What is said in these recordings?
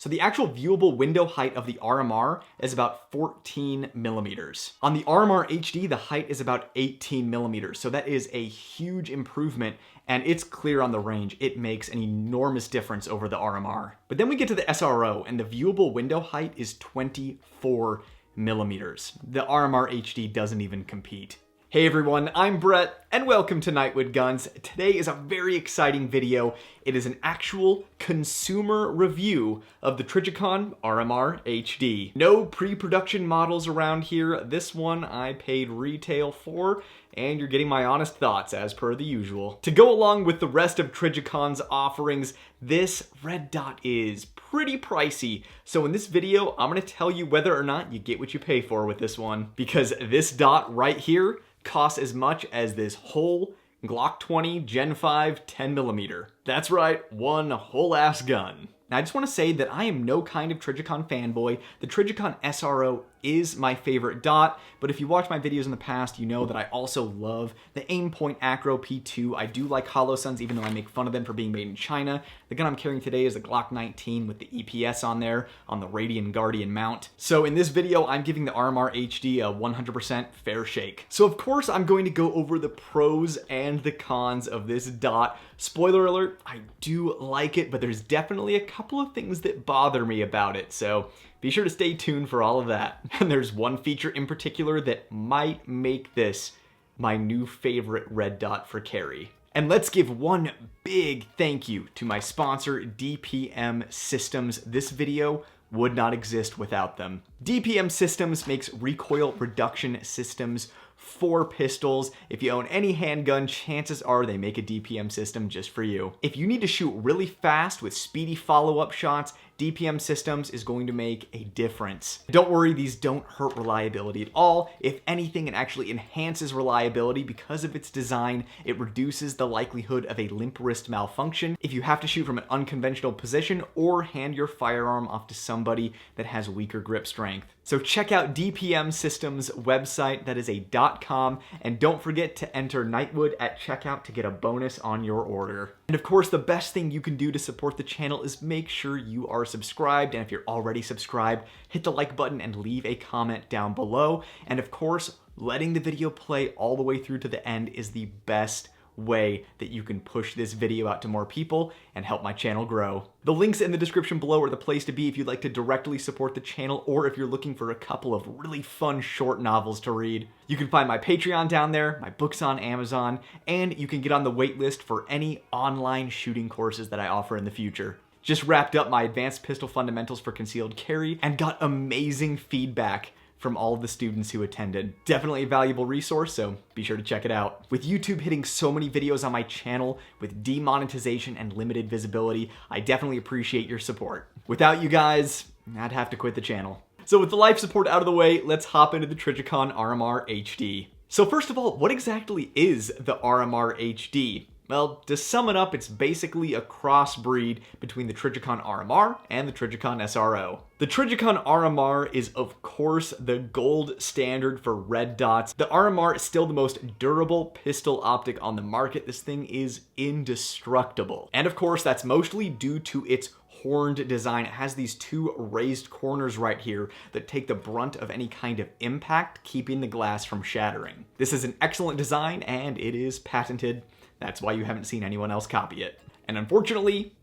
So the actual viewable window height of the RMR is about 14 millimeters. On the RMR HD, the height is about 18 millimeters. So that is a huge improvement, and it's clear on the range. It makes an enormous difference over the RMR. But then we get to the SRO, and the viewable window height is 24 millimeters. The RMR HD doesn't even compete. Hey everyone, I'm Brett, and welcome to Nightwood Guns. Today is a very exciting video. It is an actual consumer review of the Trijicon RMR HD. No pre-production models around here. This one I paid retail for, and you're getting my honest thoughts as per the usual. To go along with the rest of Trijicon's offerings, this red dot is pretty pricey. So in this video, I'm gonna tell you whether or not you get what you pay for with this one. Because this dot right here costs as much as this whole Glock 20 Gen 5 10mm. That's right, one whole ass gun. Now I just want to say that I am no kind of Trijicon fanboy. The Trijicon SRO is my favorite dot, but if you watch my videos in the past, you know that I also love the Aimpoint Acro P2. I do like Holosuns, even though I make fun of them for being made in China. The gun I'm carrying today is the Glock 19 with the EPS on there, on the Radian Guardian mount. So in this video, I'm giving the RMR HD a 100% fair shake. So of course, I'm going to go over the pros and the cons of this dot. Spoiler alert, I do like it, but there's definitely a couple of things that bother me about it, so be sure to stay tuned for all of that. And there's one feature in particular that might make this my new favorite red dot for carry. And let's give one big thank you to my sponsor, DPM Systems. This video would not exist without them. DPM Systems makes recoil reduction systems for pistols. If you own any handgun, chances are they make a DPM system just for you. If you need to shoot really fast with speedy follow-up shots, DPM Systems is going to make a difference. Don't worry, these don't hurt reliability at all. If anything, it actually enhances reliability because of its design. It reduces the likelihood of a limp wrist malfunction if you have to shoot from an unconventional position or hand your firearm off to somebody that has weaker grip strength. So check out DPM Systems website, that is a .com, and don't forget to enter Nightwood at checkout to get a bonus on your order. And of course, the best thing you can do to support the channel is make sure you are subscribed, and if you're already subscribed, hit the like button and leave a comment down below. And of course, letting the video play all the way through to the end is the best way that you can push this video out to more people and help my channel grow. The links in the description below are the place to be if you'd like to directly support the channel, or if you're looking for a couple of really fun short novels to read. You can find my Patreon down there, my books on Amazon, and you can get on the wait list for any online shooting courses that I offer in the future. Just wrapped up my Advanced Pistol Fundamentals for Concealed Carry and got amazing feedback from all of the students who attended. Definitely a valuable resource, so be sure to check it out. With YouTube hitting so many videos on my channel with demonetization and limited visibility, I definitely appreciate your support. Without you guys, I'd have to quit the channel. So with the life support out of the way, let's hop into the Trijicon RMR HD. So first of all, what exactly is the RMR HD? Well, to sum it up, it's basically a crossbreed between the Trijicon RMR and the Trijicon SRO. The Trijicon RMR is, of course, the gold standard for red dots. The RMR is still the most durable pistol optic on the market. This thing is indestructible. And of course, that's mostly due to its horned design. It has these two raised corners right here that take the brunt of any kind of impact, keeping the glass from shattering. This is an excellent design, and it is patented. That's why you haven't seen anyone else copy it. And unfortunately,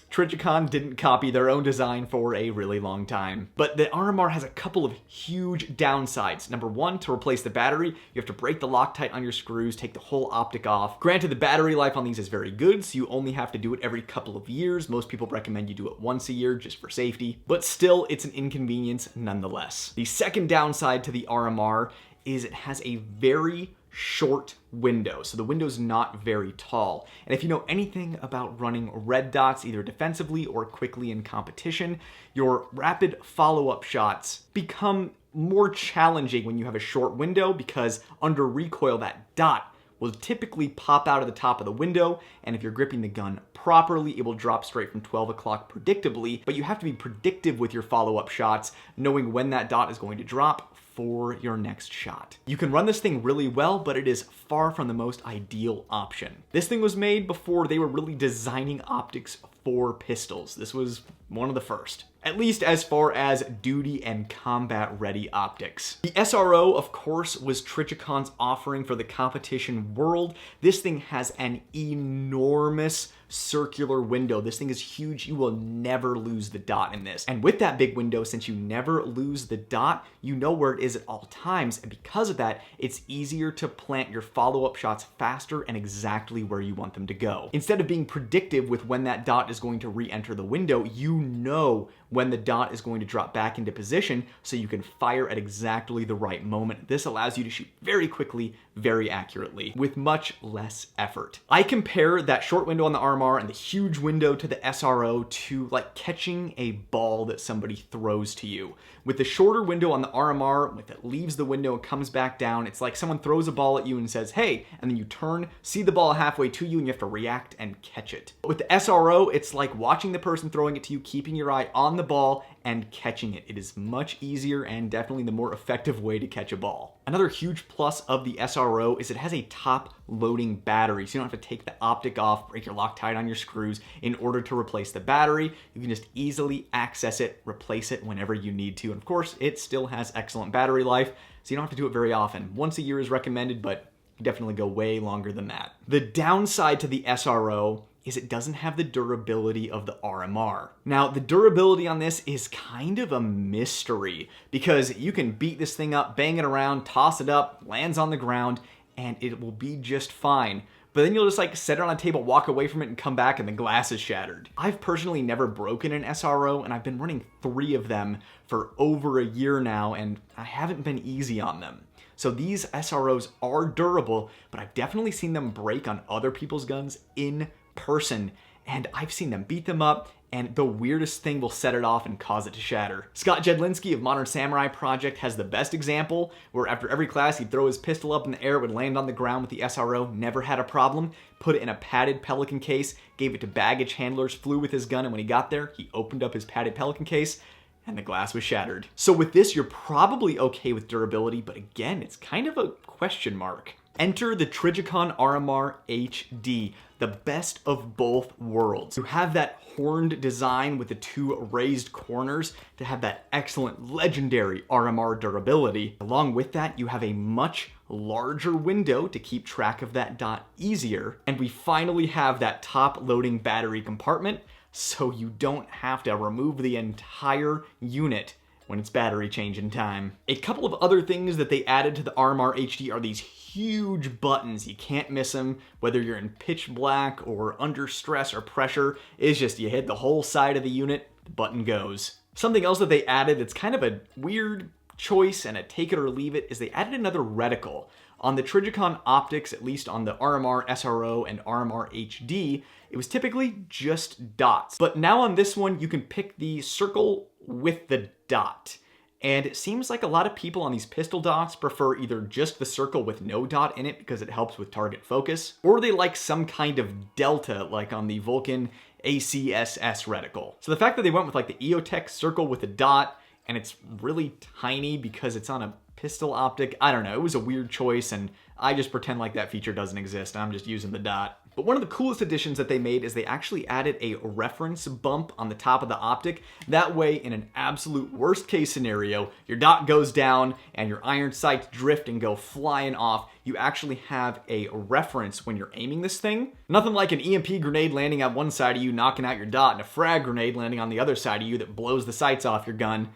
Trijicon didn't copy their own design for a really long time. But the RMR has a couple of huge downsides. Number one, to replace the battery, you have to break the Loctite on your screws, take the whole optic off. Granted, the battery life on these is very good, so you only have to do it every couple of years. Most people recommend you do it once a year just for safety, but still, it's an inconvenience nonetheless. The second downside to the RMR is it has a very short window, so the window's not very tall. And if you know anything about running red dots, either defensively or quickly in competition, your rapid follow-up shots become more challenging when you have a short window, because under recoil, that dot will typically pop out of the top of the window, and if you're gripping the gun properly, it will drop straight from 12 o'clock predictably, but you have to be predictive with your follow-up shots, knowing when that dot is going to drop for your next shot. You can run this thing really well, but it is far from the most ideal option. This thing was made before they were really designing optics for pistols. This was one of the first. at least as far as duty and combat ready optics. The SRO, of course, was Trijicon's offering for the competition world. This thing has an enormous circular window. This thing is huge. You will never lose the dot in this. And with that big window, since you never lose the dot, you know where it is at all times. And because of that, it's easier to plant your follow-up shots faster and exactly where you want them to go. Instead of being predictive with when that dot is going to re-enter the window, you know when the dot is going to drop back into position so you can fire at exactly the right moment. This allows you to shoot very quickly, very accurately, with much less effort. I compare that short window on the RMR and the huge window to the SRO to like catching a ball that somebody throws to you. With the shorter window on the RMR, if it leaves the window and comes back down, it's like someone throws a ball at you and says, hey, and then you turn, see the ball halfway to you, and you have to react and catch it. But with the SRO, it's like watching the person throwing it to you, keeping your eye on the ball and catching it. It is much easier and definitely the more effective way to catch a ball. Another huge plus of the SRO is it has a top loading battery, so you don't have to take the optic off, break your Loctite on your screws in order to replace the battery. You can just easily access it, replace it whenever you need to. And of course, it still has excellent battery life, so you don't have to do it very often. Once a year is recommended, but definitely go way longer than that. The downside to the SRO is it doesn't have the durability of the RMR. Now, the durability on this is kind of a mystery because you can beat this thing up, bang it around, toss it up, lands on the ground, and it will be just fine. But then you'll just like set it on a table, walk away from it, and come back and the glass is shattered. I've personally never broken an SRO, and I've been running 3 of them for over a year now, and I haven't been easy on them. So these SROs are durable, but I've definitely seen them break on other people's guns in person, and I've seen them beat them up, and the weirdest thing will set it off and cause it to shatter. Scott Jedlinski of Modern Samurai Project has the best example, where after every class he'd throw his pistol up in the air, it would land on the ground with the SRO, never had a problem, put it in a padded Pelican case, gave it to baggage handlers, flew with his gun, and when he got there, he opened up his padded Pelican case, and the glass was shattered. So with this, you're probably okay with durability, but again, it's kind of a question mark. Enter the Trijicon RMR HD, the best of both worlds. You have that horned design with the 2 raised corners to have that excellent legendary RMR durability. Along with that, you have a much larger window to keep track of that dot easier. And we finally have that top loading battery compartment, so you don't have to remove the entire unit when it's battery changing time. A couple of other things that they added to the RMR HD are these huge buttons. You can't miss them, whether you're in pitch black or under stress or pressure. It's just you hit the whole side of the unit, the button goes. Something else that they added that's kind of a weird choice and a take it or leave it is they added another reticle. On the Trijicon optics, at least on the RMR SRO and RMR HD, it was typically just dots. But now on this one, you can pick the circle with the dot. And it seems like a lot of people on these pistol dots prefer either just the circle with no dot in it because it helps with target focus, or they like some kind of delta like on the Vulcan ACSS reticle. So the fact that they went with like the EOTech circle with a dot, and it's really tiny because it's on a pistol optic, I don't know, it was a weird choice, and I just pretend like that feature doesn't exist. I'm just using the dot. But one of the coolest additions that they made is they actually added a reference bump on the top of the optic. That way, in an absolute worst case scenario, your dot goes down and your iron sights drift and go flying off. You actually have a reference when you're aiming this thing. Nothing like an EMP grenade landing on one side of you, knocking out your dot, and a frag grenade landing on the other side of you that blows the sights off your gun.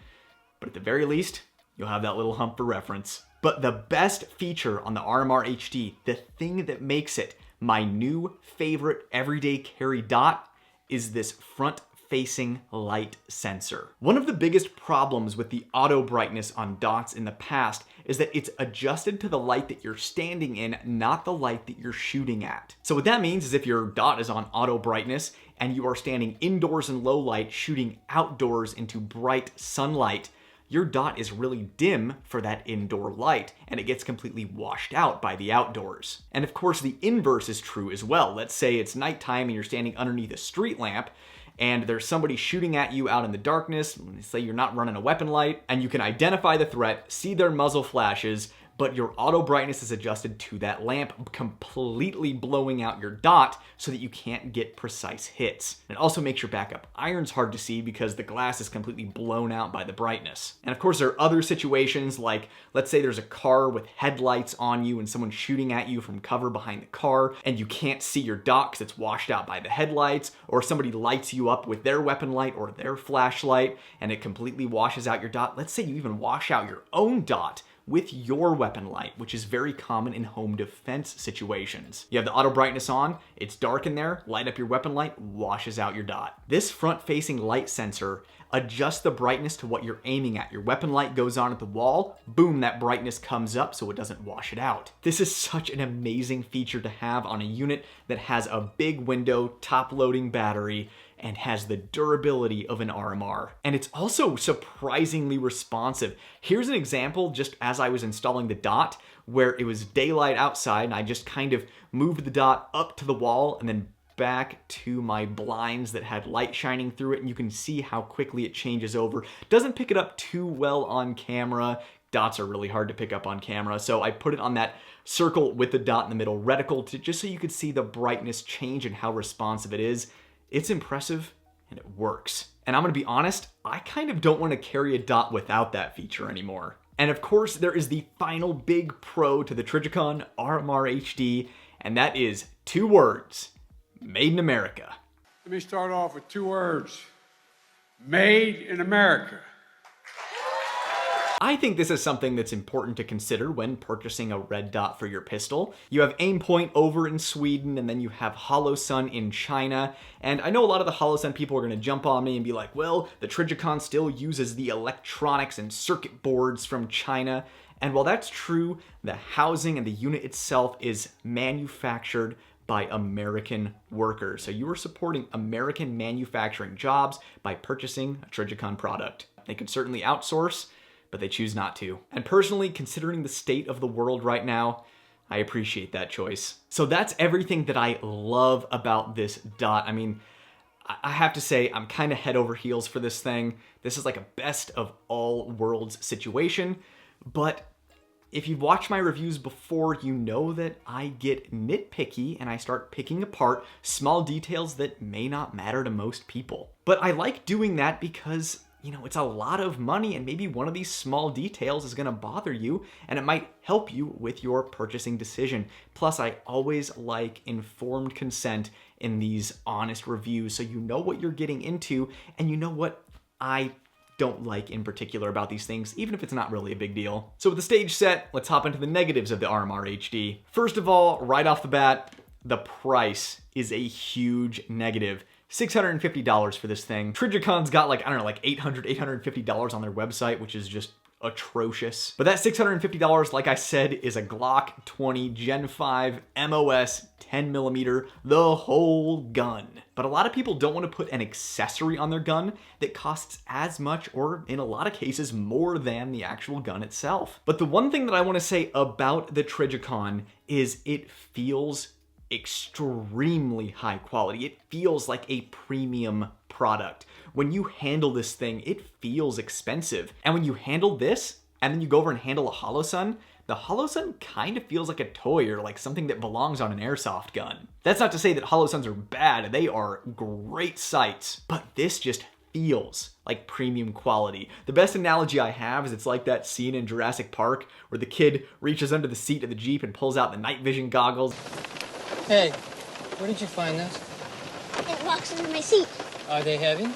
But at the very least, you'll have that little hump for reference. But the best feature on the RMR HD, the thing that makes it my new favorite everyday carry dot, is this front-facing light sensor. One of the biggest problems with the auto brightness on dots in the past is that it's adjusted to the light that you're standing in, not the light that you're shooting at. So what that means is if your dot is on auto brightness and you are standing indoors in low light shooting outdoors into bright sunlight, your dot is really dim for that indoor light, and it gets completely washed out by the outdoors. And of course, the inverse is true as well. Let's say it's nighttime and you're standing underneath a street lamp, and there's somebody shooting at you out in the darkness. Say you're not running a weapon light, and you can identify the threat, see their muzzle flashes, but your auto brightness is adjusted to that lamp, completely blowing out your dot so that you can't get precise hits. It also makes your backup irons hard to see because the glass is completely blown out by the brightness. And of course, there are other situations like, let's say there's a car with headlights on you and someone's shooting at you from cover behind the car and you can't see your dot because it's washed out by the headlights, or somebody lights you up with their weapon light or their flashlight and it completely washes out your dot. Let's say you even wash out your own dot with your weapon light, which is very common in home defense situations. You have the auto brightness on, it's dark in there, light up your weapon light, washes out your dot. This front-facing light sensor adjusts the brightness to what you're aiming at. Your weapon light goes on at the wall, boom, that brightness comes up so it doesn't wash it out. This is such an amazing feature to have on a unit that has a big window, top-loading battery, and has the durability of an RMR. And it's also surprisingly responsive. Here's an example just as I was installing the dot where it was daylight outside and I just kind of moved the dot up to the wall and then back to my blinds that had light shining through it, and you can see how quickly it changes over. Doesn't pick it up too well on camera. Dots are really hard to pick up on camera, so I put it on that circle with the dot in the middle reticle just so you could see the brightness change and how responsive it is. It's impressive and it works. And I'm gonna be honest, I kind of don't want to carry a dot without that feature anymore. And of course, there is the final big pro to the Trijicon RMR HD, and that is 2 words: Made in America. Let me start off with 2 words: Made in America. I think this is something that's important to consider when purchasing a red dot for your pistol. You have Aimpoint over in Sweden, and then you have Holosun in China. And I know a lot of the Holosun people are going to jump on me and be like, well, the Trijicon still uses the electronics and circuit boards from China. And while that's true, the housing and the unit itself is manufactured by American workers. So you are supporting American manufacturing jobs by purchasing a Trijicon product. They could certainly outsource, but they choose not to. And personally, considering the state of the world right now, I appreciate that choice. So that's everything that I love about this dot. I mean, I have to say, I'm kind of head over heels for this thing. This is like a best of all worlds situation, but if you've watched my reviews before, you know that I get nitpicky and I start picking apart small details that may not matter to most people. But I like doing that because, you know, it's a lot of money and maybe one of these small details is gonna bother you and it might help you with your purchasing decision. Plus, I always like informed consent in these honest reviews so you know what you're getting into and you know what I don't like in particular about these things, even if it's not really a big deal. So with the stage set, let's hop into the negatives of the RMR HD. First of all, right off the bat, the price is a huge negative. $650 for this thing. Trijicon's got like, I don't know, like $850 on their website, which is just atrocious. But that $650, like I said, is a Glock 20 Gen 5 MOS 10mm, the whole gun. But a lot of people don't want to put an accessory on their gun that costs as much, or in a lot of cases, more than the actual gun itself. But the one thing that I want to say about the Trijicon is it feels extremely high quality. It feels like a premium product. When you handle this thing, it feels expensive. And when you handle this, and then you go over and handle a Holosun, the Holosun kind of feels like a toy or like something that belongs on an airsoft gun. That's not to say that Holosuns are bad. They are great sights, but this just feels like premium quality. The best analogy I have is it's like that scene in Jurassic Park where the kid reaches under the seat of the Jeep and pulls out the night vision goggles. Hey, where did you find this? It locks into my seat. Are they heavy?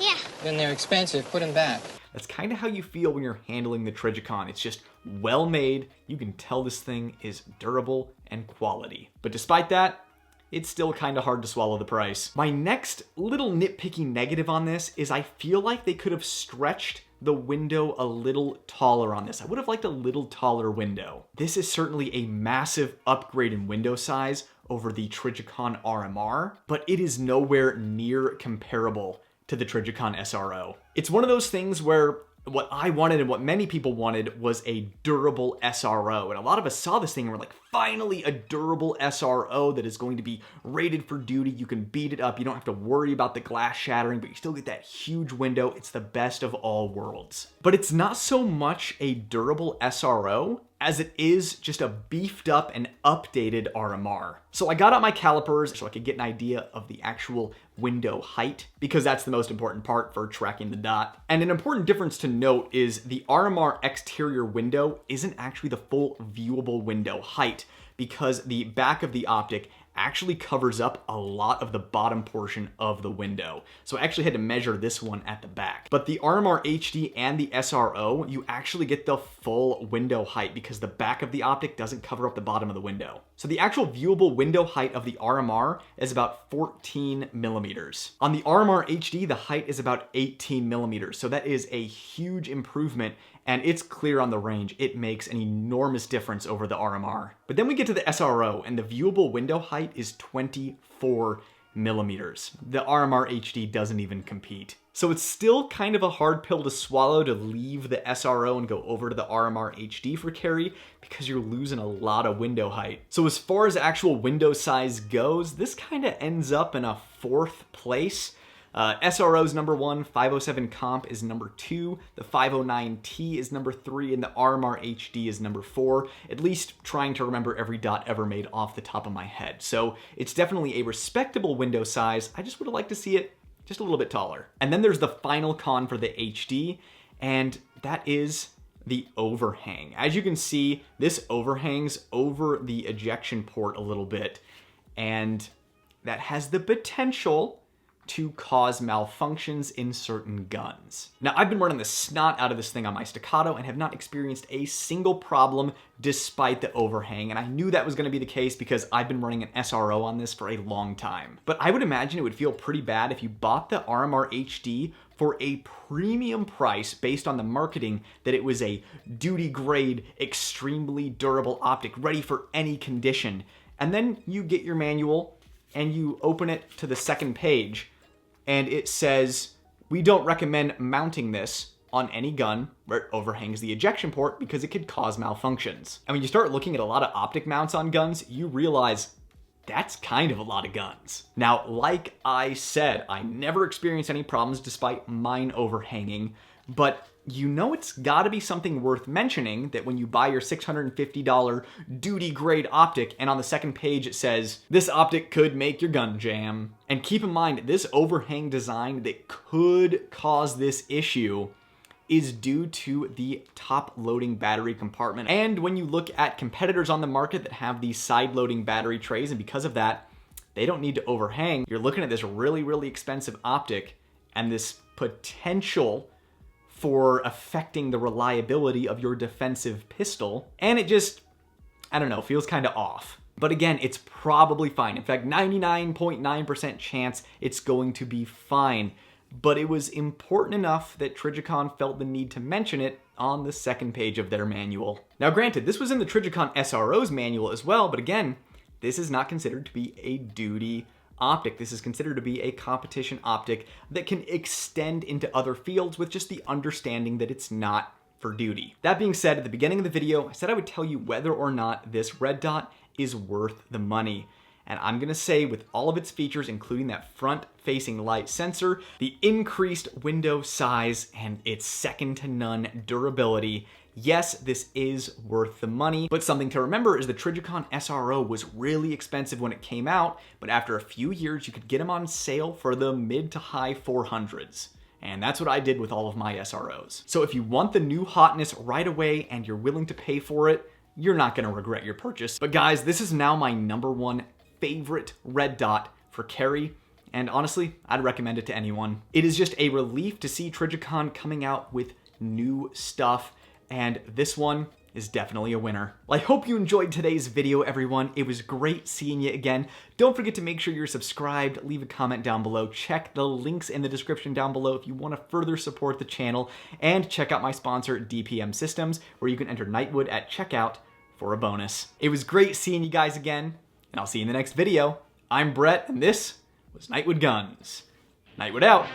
Yeah. Then they're expensive. Put them back. That's kind of how you feel when you're handling the Trijicon. It's just well made. You can tell this thing is durable and quality. But despite that, it's still kind of hard to swallow the price. My next little nitpicky negative on this is I feel like they could have stretched the window a little taller on this. I would have liked a little taller window. This is certainly a massive upgrade in window size over the Trijicon RMR, but it is nowhere near comparable to the Trijicon SRO. It's one of those things where what I wanted and what many people wanted was a durable SRO. And a lot of us saw this thing and we're like, finally a durable SRO that is going to be rated for duty. You can beat it up. You don't have to worry about the glass shattering, but you still get that huge window. It's the best of all worlds. But it's not so much a durable SRO as it is just a beefed up and updated RMR. So I got out my calipers so I could get an idea of the actual window height, because that's the most important part for tracking the dot. And an important difference to note is the RMR exterior window isn't actually the full viewable window height, because the back of the optic actually covers up a lot of the bottom portion of the window. So I actually had to measure this one at the back. But the RMR HD and the SRO, you actually get the full window height because the back of the optic doesn't cover up the bottom of the window. So the actual viewable window height of the RMR is about 14 millimeters. On the RMR HD, the height is about 18 millimeters. So that is a huge improvement, and it's clear on the range. It makes an enormous difference over the RMR. But then we get to the SRO, and the viewable window height is 24 millimeters. The RMR HD doesn't even compete. So it's still kind of a hard pill to swallow to leave the SRO and go over to the RMR HD for carry, because you're losing a lot of window height. So as far as actual window size goes, this kind of ends up in a 4th place. SRO's number 1, 507 Comp is number 2, the 509T is number 3, and the RMR HD is number 4, at least trying to remember every dot ever made off the top of my head. So it's definitely a respectable window size. I just would have liked to see it just a little bit taller. And then there's the final con for the HD, and that is the overhang. As you can see, this overhangs over the ejection port a little bit, and that has the potential to cause malfunctions in certain guns. Now, I've been running the snot out of this thing on my Staccato and have not experienced a single problem despite the overhang, and I knew that was going to be the case because I've been running an SRO on this for a long time. But I would imagine it would feel pretty bad if you bought the RMR HD for a premium price based on the marketing that it was a duty grade, extremely durable optic ready for any condition, and then you get your manual and you open it to the second page, and it says, we don't recommend mounting this on any gun where it overhangs the ejection port because it could cause malfunctions. And when you start looking at a lot of optic mounts on guns, you realize that's kind of a lot of guns. Now, like I said, I never experienced any problems despite mine overhanging, but you know it's gotta be something worth mentioning that when you buy your $650 duty grade optic and on the second page it says, this optic could make your gun jam. And keep in mind, this overhang design that could cause this issue is due to the top loading battery compartment. And when you look at competitors on the market that have these side loading battery trays, and because of that, they don't need to overhang, you're looking at this really, really expensive optic and this potential for affecting the reliability of your defensive pistol, and it just, I don't know, feels kind of off. But again, it's probably fine. In fact, 99.9% chance it's going to be fine. But it was important enough that Trijicon felt the need to mention it on the second page of their manual. Now granted, this was in the Trijicon SRO's manual as well, but again, this is not considered to be a duty optic. This is considered to be a competition optic that can extend into other fields with just the understanding that it's not for duty. That being said, at the beginning of the video, I said I would tell you whether or not this red dot is worth the money. And I'm gonna say with all of its features, including that front-facing light sensor, the increased window size, and its second to none durability, yes, this is worth the money, but something to remember is the Trijicon SRO was really expensive when it came out, but after a few years, you could get them on sale for the mid to high 400s. And that's what I did with all of my SROs. So if you want the new hotness right away and you're willing to pay for it, you're not gonna regret your purchase. But guys, this is now my #1 favorite red dot for carry, and honestly, I'd recommend it to anyone. It is just a relief to see Trijicon coming out with new stuff, and this one is definitely a winner. Well, I hope you enjoyed today's video, everyone. It was great seeing you again. Don't forget to make sure you're subscribed, leave a comment down below, check the links in the description down below if you want to further support the channel, and check out my sponsor, DPM Systems, where you can enter Nightwood at checkout for a bonus. It was great seeing you guys again, and I'll see you in the next video. I'm Brett, and this was Nightwood Guns. Nightwood out.